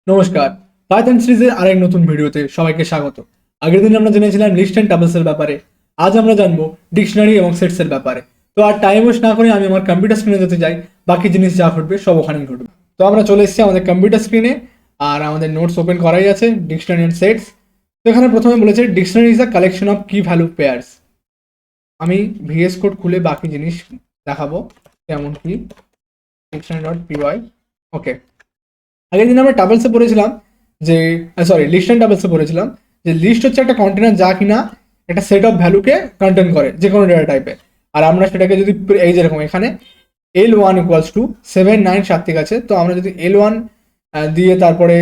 নমস্কার, পাইথন সিরিজের আরেক নতুন ভিডিওতে সবাইকে স্বাগত। আগের দিন আমরা জেনেছিলাম লিস্ট অ্যান্ড টাবলসের ব্যাপারে। আজ আমরা জানবো ডিকশনারি এবং সেটসের ব্যাপারে। তো আর টাইম ওয়েস্ট না করে আমি আমার কম্পিউটার স্ক্রিনে যেতে যাই, বাকি জিনিস যা ঘটবে সব ওখানেই ঘটবে। তো আমরা চলে এসেছি আমাদের কম্পিউটার স্ক্রিনে, আর আমাদের নোটস ওপেন করাই আছে ডিকশনারি অ্যান্ড সেটস। তো এখানে প্রথমে বলেছে dictionary is a collection of key value pairs. আমি ভিএস কোড খুলে বাকি জিনিস দেখাবো, যেমন কি ডিকশনারি ডট পিওয়াই। ওকে, আগের দিন আমরা টাবলসে পড়েছিলাম যে লিস্ট অ্যান্ড টাবলসে পড়েছিলাম যে লিস্ট হচ্ছে একটা কন্টেনার যা কিনা একটা সেট অফ ভ্যালুকে কন্টেন করে যে কোনো ডেটা টাইপে। আর আমরা সেটাকে যদি এই যেরকম এখানে L1 ইকুয়ালস টু 7 9 সাত্বিক আছে, তো আমরা যদি L1 দিয়ে তারপরে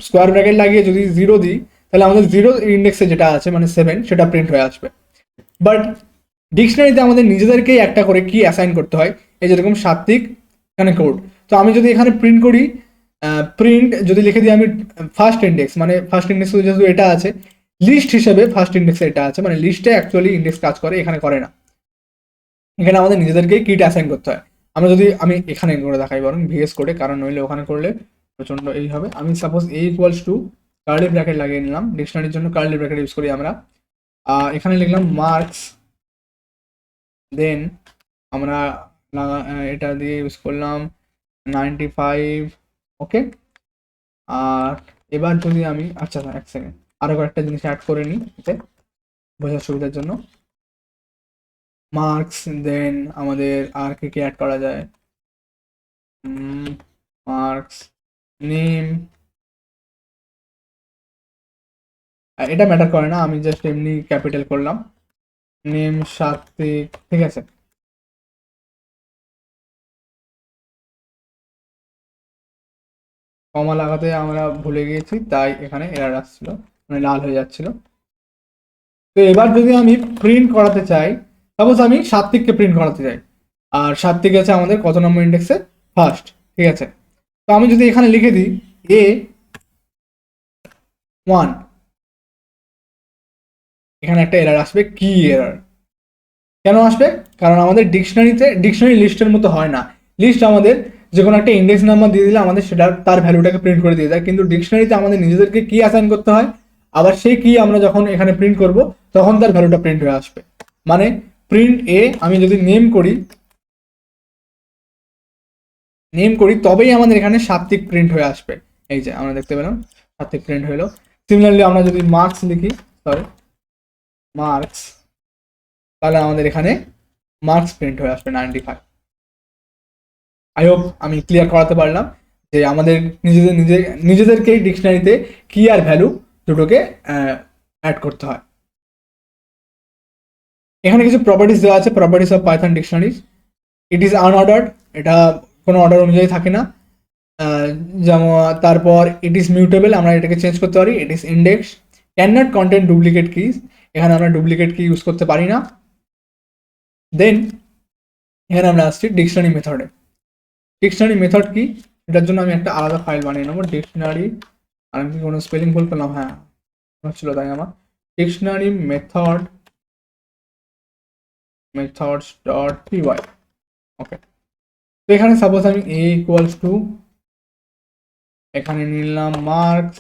স্কোয়ার ব্র্যাকেট লাগিয়ে যদি 0 দিই, তাহলে আমাদের 0 ইন্ডেক্সে যেটা আছে মানে 7 সেটা প্রিন্ট হয়ে আসবে। বাট ডিকশনারিতে আমাদের নিজেদেরকেই একটা করে কি অ্যাসাইন করতে হয়, এই যেরকম সাত্বিক এখানে কোড। তো আমি যদি এখানে প্রিন্ট করি, প্রিন্ট যদি লিখে দিই আমি ফার্স্ট ইন্ডেক্স, মানে ফার্স্ট ইন্ডেক্স যেহেতু এটা আছে লিস্ট হিসেবে ফার্স্ট ইন্ডেক্সে এটা আছে, মানে লিস্টে অ্যাকচুয়ালি ইন্ডেক্স কাজ করে, এখানে করে না। এখানে আমাদের নিজেদেরকেই কিট অ্যাসাইন করতে হয়। আমরা যদি আমি এখানে করে দেখাই বরং ভিএস কোডে, কারণ নইলে ওখানে করলে প্রচণ্ড এই হবে। আমি suppose a equals to curly bracket লাগিয়ে নিলাম, ডিকশনারির জন্য কার্লি ব্র্যাকেট ইউজ করি আমরা। এখানে লিখলাম মার্কস, দেন আমরা এটা দিয়ে ইউজ করলাম 95। ওকে, আর এবার যদি আমি আচ্ছা এক সেকেন্ড আরো কয়েকটা জিনিস অ্যাড করে নিই এতে বোঝার সুবিধার জন্য। মার্কস, দেন আমাদের আর কি কি অ্যাড করা যায়, মার্কস, নেম, এটা ম্যাটার করে না, আমি জাস্ট এমনি ক্যাপিটাল করলাম নেম সাত্বিক, ঠিক আছে। কমা লাগাতে আমরা ভুলে গিয়েছি, তাই এখানে এরর আসছিল, মানে লাল হয়ে যাচ্ছিল। তো এবার যদি আমি প্রিন্ট করাতে চাই, সাপোজ আমি সাত্বিককে প্রিন্ট করাতে চাই, আর সাত্বিক আছে আমাদের কত নম্বর ইন্ডেক্সে, ফার্স্ট, ঠিক আছে। তো আমি যদি এখানে লিখে দিই A1, এখানে একটা এরর আসবে, কি এরর। কেন আসবে? কারণ আমাদের ডিকশনারি লিস্টের মতো হয় না। লিস্ট আমাদের যে কোনো একটা ইন্ডেক্স নাম্বার দিয়ে দিলে আমাদের সেটা তার ভ্যালুটাকে প্রিন্ট করে দিয়ে দেয়, কিন্তু ডিকশনারিতে আমাদের নিজেদেরকে কি অ্যাসাইন করতে হয়, আবার সেই কি আমরা যখন এখানে প্রিন্ট করব তখন তার ভ্যালুটা প্রিন্ট হয়ে আসবে। মানে প্রিন্ট এ আমি যদি নেম করি তবেই আমাদের এখানে সাত্বিক প্রিন্ট হয়ে আসবে। এই যে আমরা দেখতে পেলাম সাত্বিক প্রিন্ট হলো। সিমিলারলি আমরা যদি মার্কস লিখি, মার্কস, তাহলে আমাদের এখানে মার্কস প্রিন্ট হয়ে আসবে 95। আই হোপ আমি ক্লিয়ার করাতে পারলাম যে আমাদের নিজেদেরকেই ডিকশনারিতে কি আর ভ্যালু দুটোকে অ্যাড করতে হয়। এখানে কিছু প্রপার্টিস দেওয়া আছে, properties of Python dictionaries. It is unordered, এটা কোনো অর্ডার অনুযায়ী থাকে না। যেমন তারপর ইট ইজ মিউটেবল, আমরা এটাকে চেঞ্জ করতে পারি। It is index, can not contain duplicate keys, এখানে আমরা ডুপ্লিকেট কি ইউজ করতে পারি না। দেন এখানে আমরা আসছি ডিকশনারি মেথডে। ডিকশনারি মেথড কি, এটার জন্য আমি একটা আলাদা ফাইল বানিয়ে নেবো ডিকশনারি। আর আমি কি কোনো স্পেলিং ভুল করলাম? হ্যাঁ হচ্ছিল, তাই আমার ডিকশনারি মেথডস ডট পিওয়াই। ওকে, তো এখানে সাপোজ আমি এ ইকুয়ালস টু, এখানে নিলাম মার্কস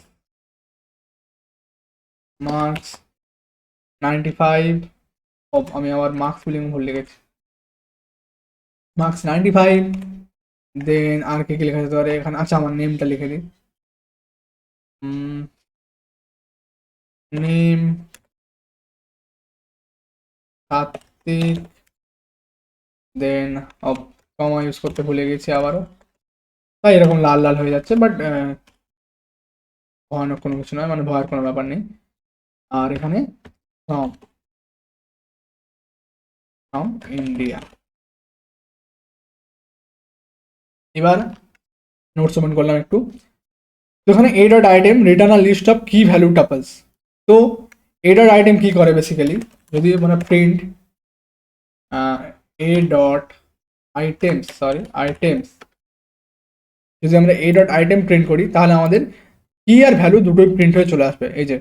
95। আমি আবার মার্কস স্পেলিং ভুল লিখেছি, মার্কস 95। দেন আর কি কি লেখা যেতে পারে এখানে, আচ্ছা আমার নেমটা লিখে দিই, নেম সাত্বিক, দেন কমা ইউজ করতে ভুলে গেছি আবারও, তাই এরকম লাল লাল হয়ে যাচ্ছে, বাট ভয়ানক কোনো কিছু নয়, মানে ভয়ের কোনো ব্যাপার নেই। আর এখানে ফ্রম ইন্ডিয়া। এবার নোটস ওপেন করলাম একটু, তো এখানে a dot item return a list of key value tuples. তো এ ডট আইটেম কি করে বেসিক্যালি, যদি মানে প্রিন্ট এ ডট আইটেমস, যদি আমরা এ ডট আইটেম প্রিন্ট করি তাহলে আমাদের কি আর ভ্যালু দুটোই প্রিন্ট হয়ে চলে আসবে। এই যে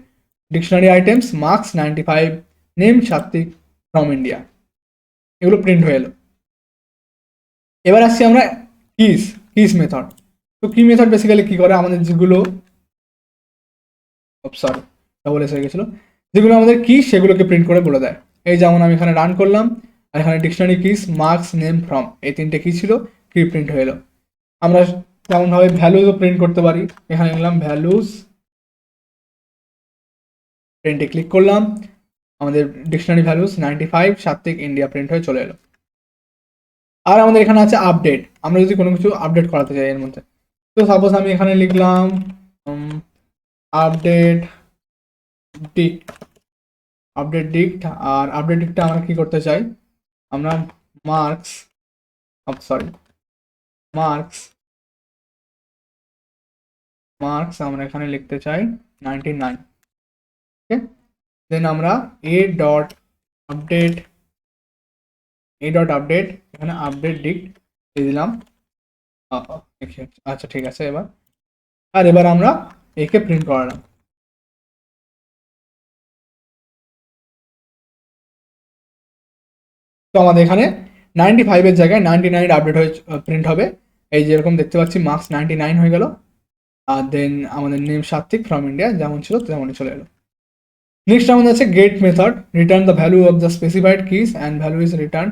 dictionary items, marks 95, name Satvik, from India, এগুলো প্রিন্ট হয়ে এলো। এবার আসছি আমরা কিস মেথড। তো কি মেথড বেসিক্যালি কি করে, আমাদের যেগুলো সরি ডবল এস হয়ে গেছিলো, যেগুলো আমাদের কি সেগুলোকে প্রিন্ট করে বলে দেয়। এই যেমন আমি এখানে রান করলাম, আর এখানে dictionary kiss marks name from এই তিনটে কি ছিল, কি প্রিন্ট হয়ে এলো। আমরা তেমনভাবে ভ্যালুজও প্রিন্ট করতে পারি। এখানে নিলাম ভ্যালুজ, প্রিন্টে ক্লিক করলাম, আমাদের ডিকশনারি ভ্যালুজ 95 সাত্বিক ইন্ডিয়া প্রিন্ট হয়ে চলে এলো। আর আমাদের এখানে আছে আপডেট, আমরা যদি কোনো কিছু আপডেট করাতে চাই এর মধ্যে, তো সাপোজ আমি এখানে লিখলাম আপডেট ডিক্ট, আপডেট ডিক্ট, আর আপডেট ডিক্টটা আমরা কি করতে চাই, আমরা মার্কস মার্কস মার্কস আমরা এখানে লিখতে চাই 99। ওকে, দেন আমরা a.update এখানে আপডেট ডিক্ট দিয়ে দিলাম। আচ্ছা ঠিক আছে, এবার আমরা একে প্রিন্ট করালাম। তো আমাদের এখানে 95 এর জায়গায় 99 আপডেট হয়ে প্রিন্ট হবে। এই যেরকম দেখতে পাচ্ছি মার্কস 99 হয়ে গেল, আর দেন আমাদের নেম সাত্বিক ফ্রম ইন্ডিয়া যেমন ছিল তেমনই চলে এলো। নেক্সট আমাদের আছে get method, return the value of the specified kiss and value is written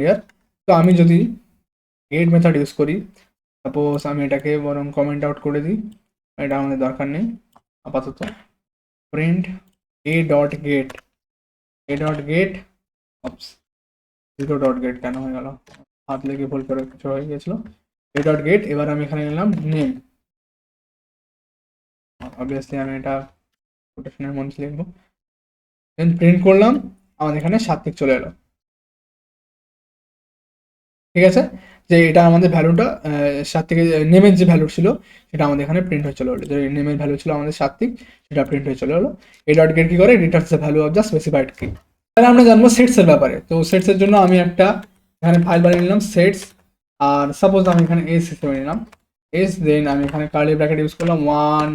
here. তো আমি যদি গেট মেথড ইউজ করি, সাপোজ আমি এটাকে বরং কমেন্ট আউট করে দিই, এটা আমাদের দরকার নেই আপাতত। Print a.get zero dot gate কেন হয়ে গেল, হাত লেগে ভুল করে কিছু হয়ে গেছিল। a.get, এবার আমি এখানে নিলাম নেম, অবভিয়াসলি আমি এটা কোটেশনের মধ্যে লিখবো, দেন প্রিন্ট করলাম, আমাদের এখানে সাত্বিক চলে এলো। ঠিক আছে, যে এটা আমাদের ভ্যালুটা সাত্বিক, নেমের যে ভ্যালু ছিল সেটা আমাদের এখানে প্রিন্ট হয়ে চলে এলো, যে নেমের ভ্যালু ছিল আমাদের সাত্বিক সেটা প্রিন্ট হয়ে চলে এলো। a.get কি করে, Returns the value of the specified কি। তাহলে আমরা জানবো সেটসের ব্যাপারে। তো সেটসের জন্য আমি একটা এখানে ফাইল বানিয়ে নিলাম সেটস, আর সাপোজ আমি এখানে এস হিসেবে নিলাম এস, দেন আমি এখানে কার্লি ব্র্যাকেট ইউজ করলাম 1,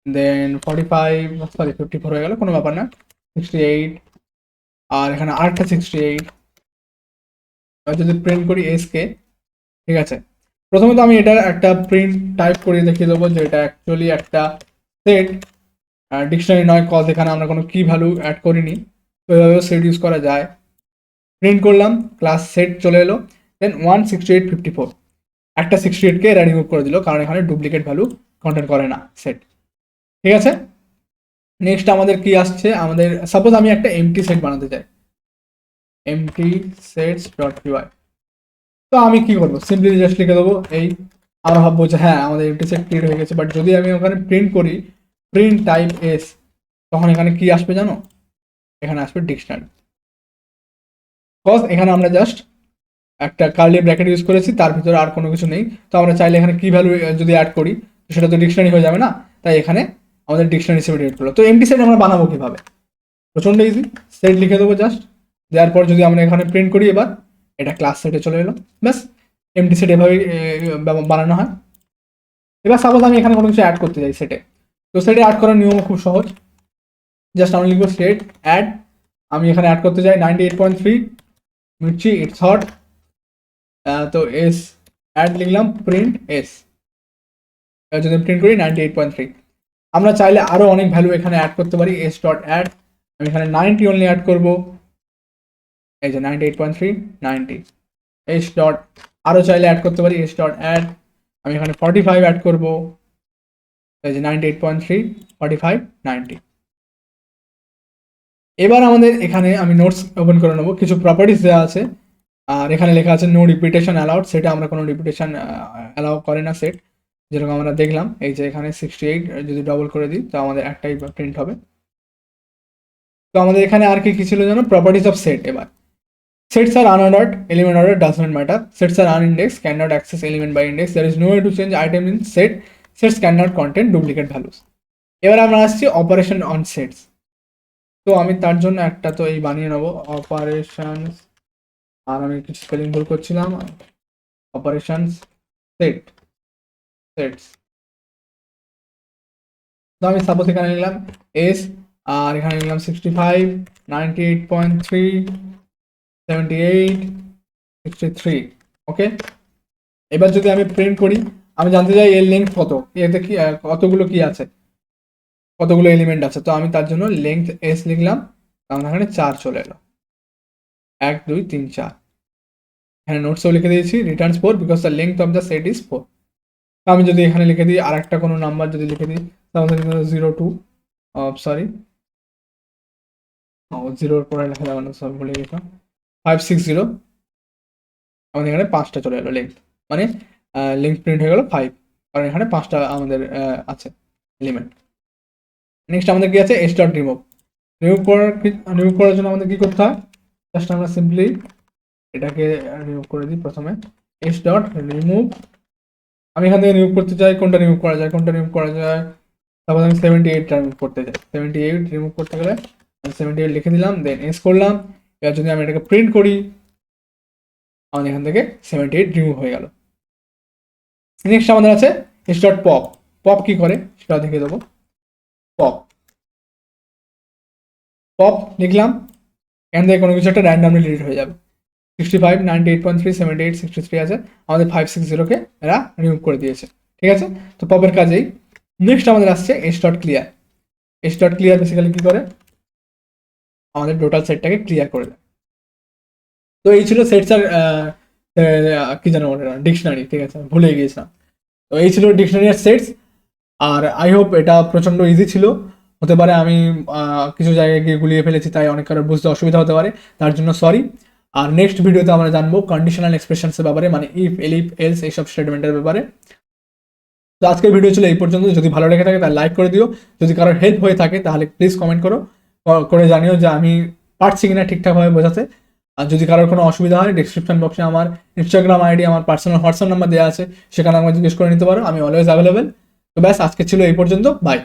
দেন 54 হয়ে গেল, কোনো ব্যাপার না, 68, আর এখানে আরেকটা 68। যদি প্রিন্ট করি এস কে, ঠিক আছে, প্রথমত আমি এটা একটা প্রিন্ট টাইপ করে দেখিয়ে দেবো যে এটা অ্যাকচুয়ালি একটা সেট, ডিকশনারি নয়, কজ এখানে আমরা কোনো কি ভ্যালু অ্যাড করিনি, তো এভাবেও সেট ইউজ করা যায়। প্রিন্ট করলাম, ক্লাস সেট চলে এলো, দেন 16854 একটা 68কে এরা রিমুভ করে দিল, কারণ এখানে ডুপ্লিকেট ভ্যালু কন্টেন্ট করে না সেট। ঠিক আছে, নেক্সট আমাদের কি আসছে, আমাদের সাপোজ আমি একটা এমটি সেট বানাতে চাই, এমটি সেটস ডট পিওয়াই। তো আমি কি করবো, সিম্পলি জাস্ট লিখে দেবো এই, আমরা ভাববো যে হ্যাঁ আমাদের এমটি সেট ক্রিয়েট হয়ে গেছে, বাট যদি আমি ওখানে প্রিন্ট করি প্রিন্ট টাইপ এস, তখন এখানে কি আসবে জানো, এখানে আসবে ডিকশনারি, কজ এখানে আমরা জাস্ট একটা কার্লি ব্র্যাকেট ইউজ করেছি, তার ভিতরে আর কোনো কিছু নেই। তো আমরা চাইলে এখানে কি ভ্যালু যদি অ্যাড করি সেটা তো ডিকশনারি হয়ে যাবে না, তাই এখানে আমাদের ডিকশনারি হিসেবে ডিলিট করলো। তো এমটি সেট আমরা বানাবো কিভাবে, প্রচন্ড ইজি, সেট লিখে দেবো জাস্ট, দেওয়ার পর যদি আমরা এখানে প্রিন্ট করি, এবার এটা ক্লাস সেটে চলে এলো, ব্যাস এমটি সেট এভাবেই বানানো হয়। এবার সাপোজ আমি এখানে কোনো কিছু অ্যাড করতে চাই সেটে, তো সেটে অ্যাড করার নিয়ম খুব সহজ, জাস্ট আমরা লিখবো সেট অ্যাড, আমি এখানে অ্যাড করতে চাই 98.3 মির্চি ইটস হট, তো এস অ্যাড লিখলাম, প্রিন্ট এস, যদি প্রিন্ট করি 98.3। আমরা চাইলে আরো অনেক ভ্যালু এখানে অ্যাড করতে পারি, এস ডট অ্যাড, আমি এখানে 90 অনলি অ্যাড করবো, এই যে 98.3 90, এস ডট, আরো চাইলে অ্যাড করতে পারি এস ডট অ্যাড, আমি এখানে 45 অ্যাড করবো, এই যে 98.3 45 90। এবার আমাদের এখানে আমি নোটস ওপেন করে নেবো, কিছু প্রপার্টিস দেওয়া আছে, আর এখানে লেখা আছে নো রিপিটেশন অ্যালাউড, সেটা আমরা কোনো রিপিটেশন অ্যালাউ করে না সেট, যেরকম আমরা দেখলাম এই যে এখানে 68 যদি ডবল করে দিই তো আমাদের একটাই প্রিন্ট হবে। তো আমাদের এখানে আর কি ছিল জানো, প্রপার্টিস অফ সেট। এবার sets are unordered, element order does not matter, sets are unindexed, cannot access element by index, there is no way to change item in set, sets cannot contain duplicate values। এবার আমরা আসছি operation on sets, তো আমি তার জন্য একটা তো এই বানিয়ে নেবো অপারেশন, আর আমি কিছু স্পেলিং ভুল করছিলাম, অপারেশনস সেট সেটস। তো আমি সাপোজ এখানে নিলাম এস, আর এখানে নিলাম 65 98.3 78 63। ওকে, এবার যদি আমি প্রিন্ট করি আমি জানতে চাই এর লেন্থ কত, এতে কি কতগুলো কি আছে, কতগুলো এলিমেন্ট আছে। তো আমি তার জন্য লেন্থ এস লিখলাম, আমার এখানে 4 চলে এলো, 1 2 3 4। এখানে নোটসও লিখে দিয়েছি Returns 4 because the length of the set is 4। আমি যদি এখানে লিখে দিই আর একটা কোনো নাম্বার যদি লিখে দিই, তাহলে 02, সরি 0 পরে লেখা যাবে না, সব ভুলে গেছিলাম, 560, আমাদের এখানে 5টা চলে এলো লেন্থ, মানে লেন্থ প্রিন্ট হয়ে গেল 5, কারণ এখানে 5টা আমাদের আছে এলিমেন্ট। নেক্সট আমাদের কি আছে, এস ডট রিমুভ। রিমুভ করার জন্য আমাদের কি করতে হয়, জাস্ট আমরা সিম্পলি এটাকে রিমুভ করে দিই প্রথমে, এস ডট রিমুভ। আমি এখান থেকে রিমুভ করতে চাই, কোনটা রিমুভ করা যায়, তারপর আমি 78টা রিমুভ করতে চাই। 78 রিমুভ করতে গেলে আমি 78 লিখে দিলাম, দেন এস করলাম। এবার যদি আমি এটাকে প্রিন্ট করি, আমাদের এখান থেকে 78 রিমুভ হয়ে গেল। নেক্সট আমাদের আছে এস ডট পপ। পপ কি করে সেটা দেখে দেবো। পপ পপ লিখলাম, এখান থেকে কোনো কিছু একটা র্যান্ডামলি ডিলিট হয়ে যাবে। 65 98.3 78 63 আছে, আমাদের 560কে এরা রিমুভ করে দিয়েছে। ঠিক আছে, তো পপের কাজেই। নেক্সট আমাদের আসছে S dot clear. S dot clear basically কি করে, আমাদের টোটাল সেটটাকে ক্লিয়ার করে দেয়। তো এই ছিল সেটস আর কি জানো ডিকশনারি। ঠিক আছে, ভুলে গিয়েছিলাম। তো এই ছিল ডিকশনারি আর সেটস। আর আই হোপ এটা প্রচন্ড ইজি ছিল। হতে পারে আমি কিছু জায়গায় গিয়ে গুলিয়ে ফেলেছি, তাই অনেক কারোর বুঝতে অসুবিধা হতে পারে, তার জন্য সরি। আর নেক্সট ভিডিওতে আমরা জানবো কন্ডিশনাল এক্সপ্রেশনসের ব্যাপারে, মানে ইফ এলিফ এলস এইসব স্টেটমেন্টের ব্যাপারে। তো আজকের ভিডিও ছিল এই পর্যন্ত। যদি ভালো লেগে থাকে তাহলে লাইক করে দিও, যদি কারোর হেল্প হয়ে থাকে তাহলে প্লিজ কমেন্ট করে জানিও যে আমি পারছি কিনা ঠিকঠাকভাবে বোঝাতে। আর যদি কারোর কোনো অসুবিধা হয়, ডিসক্রিপশন বক্সে আমার ইনস্টাগ্রাম আইডি, আমার পার্সোনাল হোয়াটসঅ্যাপ নাম্বার দেওয়া আছে, সেখানে আমাকে জিজ্ঞেস করে নিতে পারো, আমি অলওয়েজ অ্যাভেলেবেল। তো ব্যাস, আজকে ছিল এই পর্যন্ত, বাই।